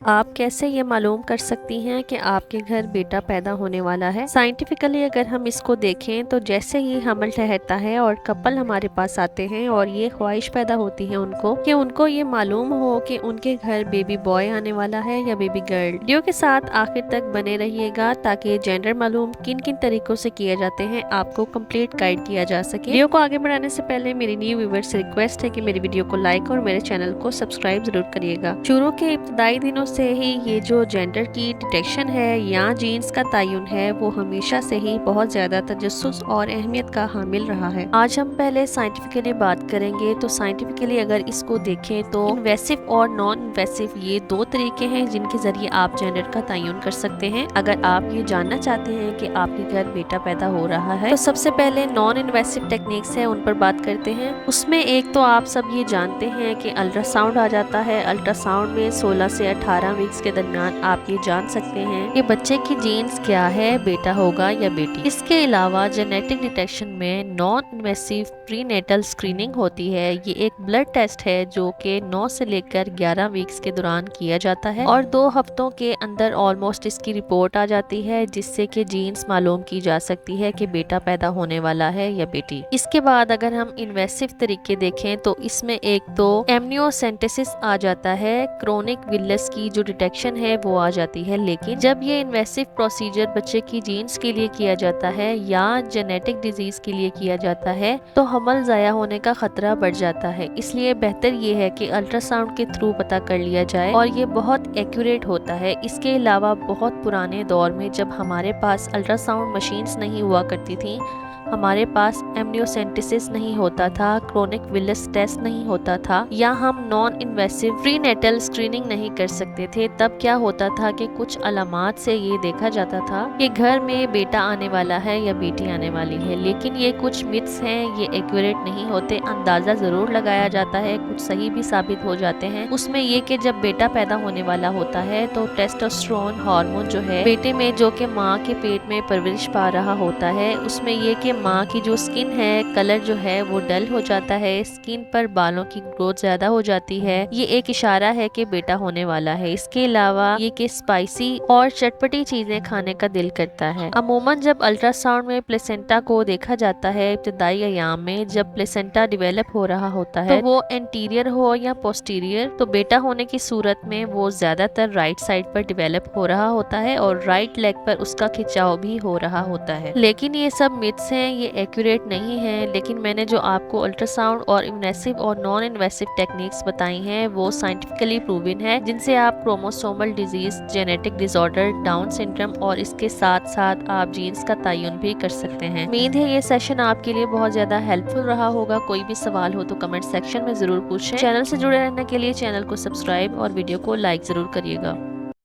आप कैसे ये मालूम कर सकती हैं कि आपके घर बेटा पैदा होने वाला है। साइंटिफिकली अगर हम इसको देखें तो जैसे ही हमल ठहरता है और कपल हमारे पास आते हैं और ये ख्वाहिश पैदा होती है उनको कि उनको ये मालूम हो कि उनके घर बेबी बॉय आने वाला है या बेबी गर्ल। वीडियो के साथ आखिर तक बने रहिएगा ताकि जेंडर मालूम किन किन तरीकों से किए जाते हैं आपको कंप्लीट गाइड किया जा सके। वीडियो को आगे बढ़ाने से पहले मेरी न्यू व्यूअर्स से रिक्वेस्ट है कि मेरी वीडियो को लाइक और मेरे चैनल को सब्सक्राइब जरूर करिएगा। शुरू के इब्तदाई दिनों से ही ये जो जेंडर की डिटेक्शन है या जीन्स का तयन है वो हमेशा से ही बहुत ज्यादा तजस्सुस और अहमियत का हामिल रहा है। आज हम पहले साइंटिफिकली बात करेंगे। तो साइंटिफिकली अगर इसको देखें तो इन्वेसिव और नॉन इन्वेसिव ये दो तरीके हैं जिनके जरिए आप जेंडर का तयन कर सकते हैं। अगर आप ये जानना चाहते हैं कि आपके घर बेटा पैदा हो रहा है तो सबसे पहले नॉन इन्वेसिव टेक्निक्स है उन पर बात करते हैं। उसमें एक तो आप सब ये जानते हैं कि अल्ट्रासाउंड आ जाता है। अल्ट्रासाउंड में 16 से 18 वीक्स के दरमियान आप ये जान सकते हैं कि बच्चे की जीन्स क्या है, बेटा होगा या बेटी। इसके अलावा जेनेटिक डिटेक्शन में नॉन इन्वेसिव प्रीनेटल स्क्रीनिंग होती है। ये एक ब्लड टेस्ट है जो कि 9 से लेकर 11 वीक्स के दौरान किया जाता है और 2 हफ्तों के अंदर ऑलमोस्ट इसकी रिपोर्ट आ जाती है जिससे कि जीन्स मालूम की जा सकती है कि बेटा पैदा होने वाला है या बेटी। इसके बाद अगर हम इन्वेसिव तरीके देखें तो इसमें एक तो एमनियोसेंटेसिस आ जाता है। क्रोनिक विलस की जो डिटेक्शन है वो आ जाती है। लेकिन जब ये इन्वेसिव प्रोसीजर बच्चे की जीन्स के लिए किया जाता है या जेनेटिक डिजीज के लिए किया जाता है तो हमल ज़ाया होने का खतरा बढ़ जाता है। इसलिए बेहतर ये है कि अल्ट्रासाउंड के थ्रू पता कर लिया जाए और ये बहुत एक्यूरेट होता है। इसके अलावा बहुत पुराने दौर में जब हमारे पास अल्ट्रासाउंड मशीन्स नहीं हुआ करती थी, हमारे पास एमनियोसेंटेसिस नहीं होता था, क्रोनिक विलस टेस्ट नहीं होता था या हम नॉन इन्वेसिव प्रीनेटल स्क्रीनिंग नहीं कर सकते थे, तब क्या होता था कि कुछ अलामात से ये देखा जाता था कि घर में बेटा आने वाला है या बेटी आने वाली है। लेकिन ये कुछ मिथ्स हैं, ये एक्यूरेट नहीं होते। अंदाजा जरूर लगाया जाता है, कुछ सही भी साबित हो जाते हैं। उसमें ये कि जब बेटा पैदा होने वाला होता है तो टेस्टोस्टेरोन हार्मोन जो है बेटे में, जो कि माँ के पेट में परवरिश पा रहा होता है, उसमें ये कि माँ की जो स्किन है, कलर जो है वो डल हो जाता है, स्किन पर बालों की ग्रोथ ज्यादा हो जाती है। ये एक इशारा है कि बेटा होने वाला है। इसके अलावा ये कि स्पाइसी और चटपटी चीजें खाने का दिल करता है। अमूमन जब अल्ट्रासाउंड में प्लेसेंटा को देखा जाता है इब्तदाई अयाम में, जब प्लेसेंटा डिवेलप हो रहा होता है तो वो एंटीरियर हो या पोस्टीरियर, तो बेटा होने की सूरत में वो ज्यादातर राइट साइड पर डिवेलप हो रहा होता है और राइट लेग पर उसका खिंचाव भी हो रहा होता है। लेकिन ये सब मिथ्स हैं, ये एक्यूरेट नहीं है। लेकिन मैंने जो आपको अल्ट्रासाउंड और इन्वेसिव और नॉन इन्वेसिव टेक्निक्स बताई हैं वो साइंटिफिकली प्रूवन है, जिनसे आप chromosomal disease, genetic disorder, down syndrome और इसके साथ साथ आप जीन्स का तयन भी कर सकते हैं। उम्मीद है ये सेशन आपके लिए बहुत ज्यादा हेल्पफुल रहा होगा। कोई भी सवाल हो तो कमेंट सेक्शन में जरूर पूछें। चैनल से जुड़े रहने के लिए चैनल को सब्सक्राइब और वीडियो को लाइक जरूर करिएगा।